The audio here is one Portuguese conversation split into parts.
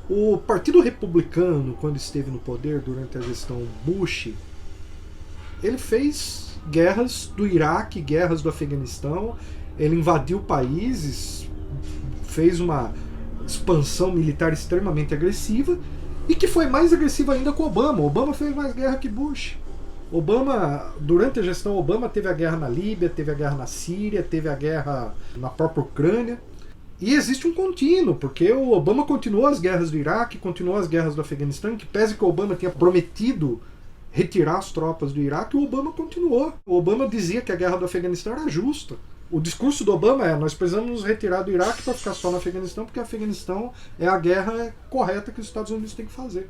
O Partido Republicano, quando esteve no poder durante a gestão Bush, ele fez guerras do Iraque, guerras do Afeganistão, ele invadiu países, fez uma expansão militar extremamente agressiva e que foi mais agressiva ainda com Obama. Obama fez mais guerra que Bush. Obama, durante a gestão Obama, teve a guerra na Líbia, teve a guerra na Síria, teve a guerra na própria Ucrânia. E existe um contínuo, porque o Obama continuou as guerras do Iraque, continuou as guerras do Afeganistão, que pese que o Obama tinha prometido retirar as tropas do Iraque, o Obama continuou. O Obama dizia que a guerra do Afeganistão era justa. O discurso do Obama é: nós precisamos nos retirar do Iraque para ficar só no Afeganistão, porque o Afeganistão é a guerra correta que os Estados Unidos têm que fazer.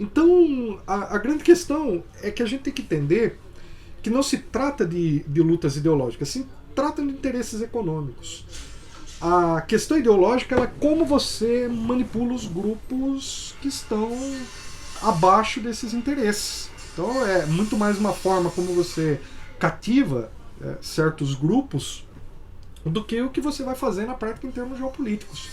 Então, a grande questão é que a gente tem que entender que não se trata de lutas ideológicas, se trata de interesses econômicos. A questão ideológica é como você manipula os grupos que estão abaixo desses interesses. Então é muito mais uma forma como você cativa certos grupos do que o que você vai fazer na prática em termos geopolíticos.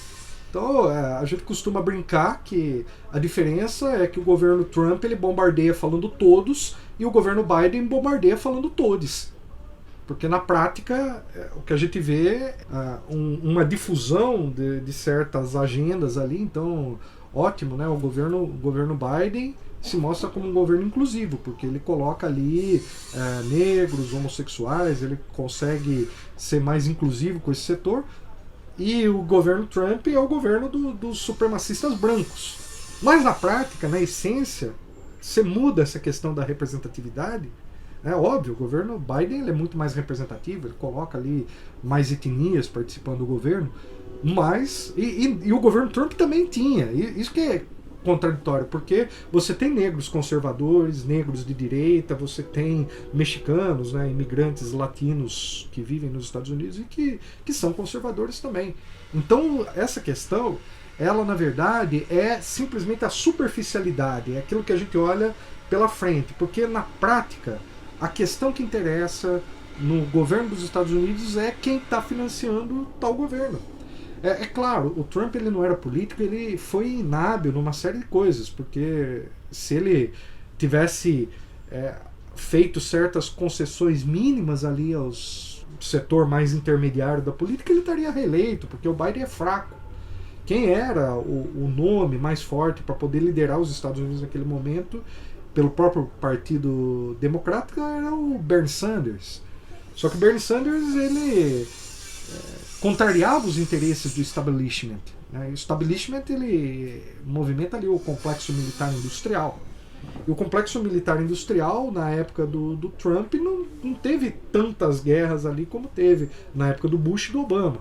Então a gente costuma brincar que a diferença é que o governo Trump ele bombardeia falando todos e o governo Biden bombardeia falando todes. Porque na prática o que a gente vê é uma difusão de certas agendas ali. Então, ótimo, né? O governo Biden se mostra como um governo inclusivo, porque ele coloca ali negros, homossexuais, ele consegue ser mais inclusivo com esse setor. E o governo Trump é o governo dos supremacistas brancos. Mas na prática, na essência, você muda essa questão da representatividade. É óbvio, o governo Biden ele é muito mais representativo, ele coloca ali mais etnias participando do governo, mas e o governo Trump também tinha. Isso que é contraditório, porque você tem negros conservadores, negros de direita, você tem mexicanos, né, imigrantes latinos que vivem nos Estados Unidos e que são conservadores também. Então essa questão, ela na verdade é simplesmente a superficialidade, é aquilo que a gente olha pela frente, porque na prática a questão que interessa no governo dos Estados Unidos é quem está financiando tal governo. É claro, o Trump ele não era político, ele foi inábil numa série de coisas, porque se ele tivesse feito certas concessões mínimas ali ao setor mais intermediário da política, ele estaria reeleito, porque o Biden é fraco. Quem era o nome mais forte para poder liderar os Estados Unidos naquele momento, pelo próprio Partido Democrático, era o Bernie Sanders. Só que o Bernie Sanders ele contrariava os interesses do establishment. Né? O establishment ele movimenta ali o complexo militar industrial. E o complexo militar industrial, na época do Trump, não teve tantas guerras ali como teve na época do Bush e do Obama.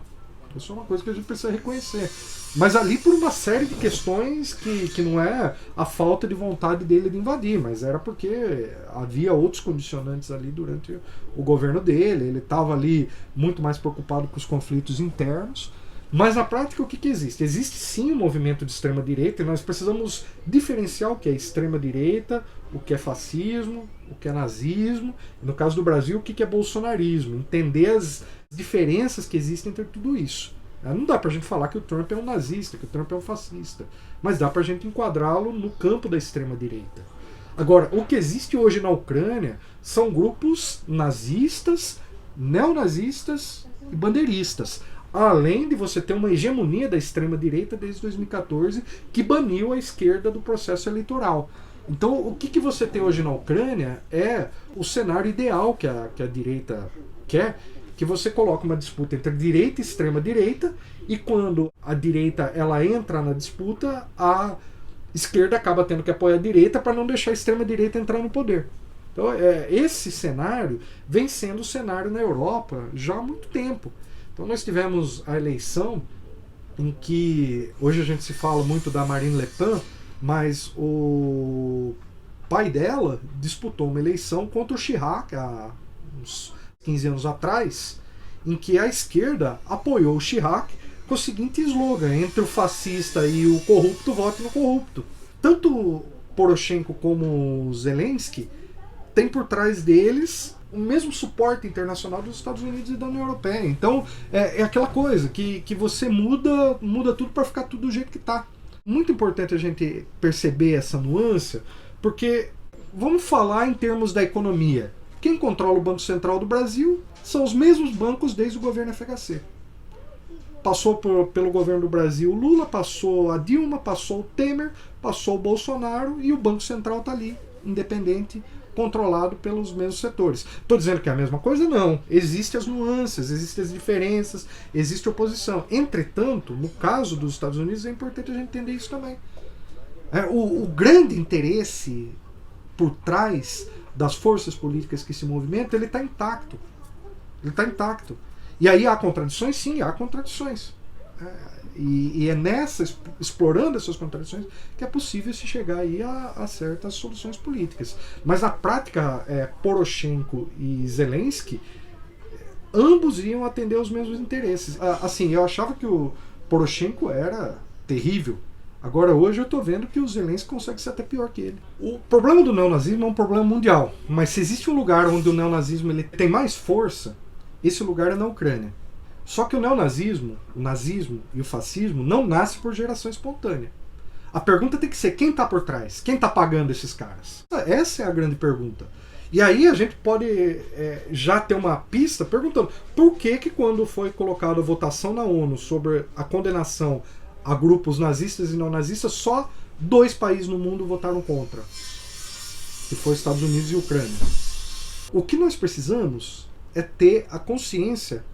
Isso é uma coisa que a gente precisa reconhecer. Mas ali por uma série de questões que não é a falta de vontade dele de invadir, mas era porque havia outros condicionantes ali durante o governo dele. Ele estava ali muito mais preocupado com os conflitos internos. Mas na prática o que existe? Existe sim um movimento de extrema-direita e nós precisamos diferenciar o que é extrema-direita, o que é fascismo, o que é nazismo, e no caso do Brasil o que é bolsonarismo, entender as diferenças que existem entre tudo isso. Não dá pra gente falar que o Trump é um nazista, que o Trump é um fascista, mas dá pra gente enquadrá-lo no campo da extrema-direita. Agora, o que existe hoje na Ucrânia são grupos nazistas, neonazistas e bandeiristas. Além de você ter uma hegemonia da extrema-direita desde 2014, que baniu a esquerda do processo eleitoral. Então, o que você tem hoje na Ucrânia é o cenário ideal que a direita quer, que você coloca uma disputa entre direita e extrema-direita, e quando a direita ela entra na disputa, a esquerda acaba tendo que apoiar a direita para não deixar a extrema-direita entrar no poder. Então, esse cenário vem sendo o cenário na Europa já há muito tempo. Então nós tivemos a eleição em que hoje a gente se fala muito da Marine Le Pen, mas o pai dela disputou uma eleição contra o Chirac há uns 15 anos atrás, em que a esquerda apoiou o Chirac com o seguinte slogan: entre o fascista e o corrupto, vote no corrupto. Tanto Poroshenko como o Zelensky tem por trás deles o mesmo suporte internacional dos Estados Unidos e da União Europeia. Então é aquela coisa que você muda tudo para ficar tudo do jeito que está. Muito importante a gente perceber essa nuance, porque vamos falar em termos da economia. Quem controla o Banco Central do Brasil são os mesmos bancos desde o governo FHC. Passou pelo governo do Brasil Lula, passou a Dilma, passou o Temer, passou o Bolsonaro e o Banco Central está ali, independente, controlado pelos mesmos setores. Estou dizendo que é a mesma coisa? Não. Existem as nuances, existem as diferenças, existe oposição. Entretanto, no caso dos Estados Unidos, é importante a gente entender isso também. O grande interesse por trás das forças políticas que se movimentam, ele está intacto. Ele está intacto. E aí há contradições? Sim, há contradições. E é explorando essas contradições, que é possível se chegar aí a certas soluções políticas. Mas na prática, Poroshenko e Zelensky, ambos iam atender aos mesmos interesses. Assim, eu achava que o Poroshenko era terrível. Agora, hoje, eu estou vendo que o Zelensky consegue ser até pior que ele. O problema do neonazismo é um problema mundial. Mas se existe um lugar onde o neonazismo ele tem mais força, esse lugar é na Ucrânia. Só que o neonazismo, o nazismo e o fascismo não nascem por geração espontânea. A pergunta tem que ser quem está por trás? Quem está pagando esses caras? Essa é a grande pergunta. E aí a gente pode já ter uma pista perguntando por que quando foi colocada a votação na ONU sobre a condenação a grupos nazistas e neonazistas, só 2 países no mundo votaram contra, que foi Estados Unidos e Ucrânia. O que nós precisamos é ter a consciência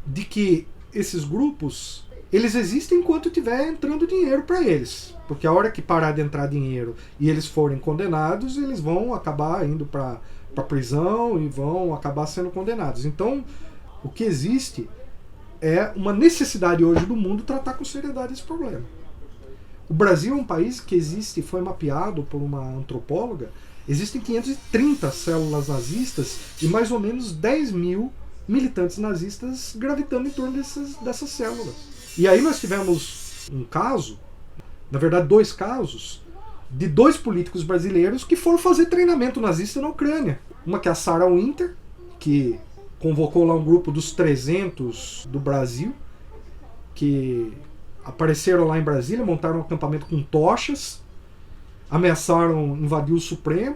de que esses grupos, eles existem enquanto estiver entrando dinheiro para eles. Porque a hora que parar de entrar dinheiro e eles forem condenados, eles vão acabar indo para prisão e vão acabar sendo condenados. Então, o que existe é uma necessidade hoje do mundo tratar com seriedade esse problema. O Brasil é um país que existe, foi mapeado por uma antropóloga, existem 530 células nazistas e mais ou menos 10 mil militantes nazistas gravitando em torno dessas células. E aí nós tivemos um caso, na verdade 2 casos, de 2 políticos brasileiros que foram fazer treinamento nazista na Ucrânia. Uma que é a Sarah Winter, que convocou lá um grupo dos 300 do Brasil, que apareceram lá em Brasília, montaram um acampamento com tochas, ameaçaram invadir o Supremo,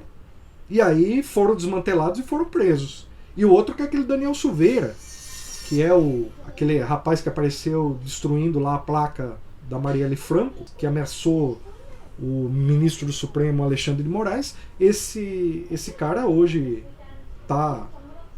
e aí foram desmantelados e foram presos. E o outro que é aquele Daniel Silveira, que é aquele rapaz que apareceu destruindo lá a placa da Marielle Franco, que ameaçou o ministro do Supremo Alexandre de Moraes. Esse cara hoje está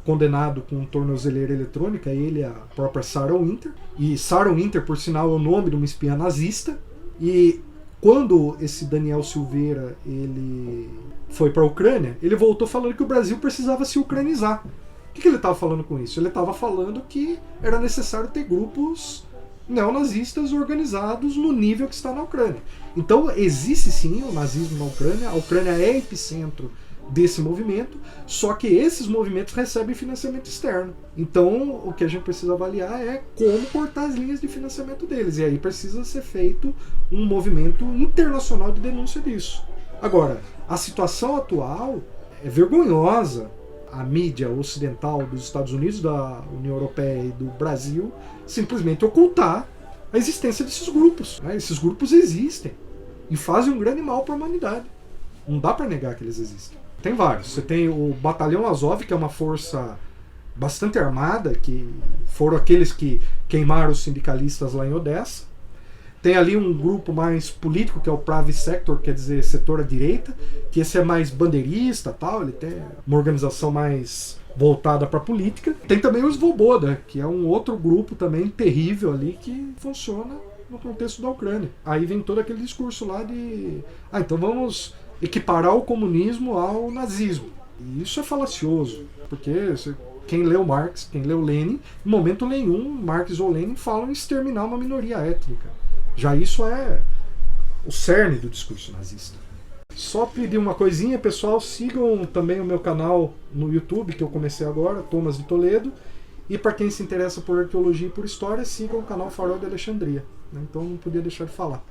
condenado com tornozeleira eletrônica, ele e a própria Sarah Winter. E Sarah Winter, por sinal, é o nome de uma espiã nazista. E quando esse Daniel Silveira ele foi para a Ucrânia, ele voltou falando que o Brasil precisava se ucranizar. O que ele estava falando com isso? Ele estava falando que era necessário ter grupos neonazistas organizados no nível que está na Ucrânia. Então existe sim o nazismo na Ucrânia, a Ucrânia é epicentro desse movimento, só que esses movimentos recebem financiamento externo. Então o que a gente precisa avaliar é como cortar as linhas de financiamento deles, e aí precisa ser feito um movimento internacional de denúncia disso. Agora, a situação atual é vergonhosa. A mídia ocidental dos Estados Unidos, da União Europeia e do Brasil simplesmente ocultar a existência desses grupos. Esses grupos existem e fazem um grande mal para a humanidade. Não dá para negar que eles existem. Tem vários. Você tem o Batalhão Azov, que é uma força bastante armada, que foram aqueles que queimaram os sindicalistas lá em Odessa. Tem ali um grupo mais político, que é o Pravi Sector, quer dizer, setor à direita, que esse é mais bandeirista, tal, ele tem uma organização mais voltada para a política. Tem também o Svoboda, que é um outro grupo também terrível ali, que funciona no contexto da Ucrânia. Aí vem todo aquele discurso lá de então vamos equiparar o comunismo ao nazismo. E isso é falacioso, porque quem leu Marx, quem leu Lenin, em momento nenhum Marx ou Lenin falam em exterminar uma minoria étnica. Já isso é o cerne do discurso nazista. Só pedir uma coisinha, pessoal, sigam também o meu canal no YouTube, que eu comecei agora, Thomas de Toledo. E para quem se interessa por arqueologia e por história, sigam o canal Farol de Alexandria. Então não podia deixar de falar.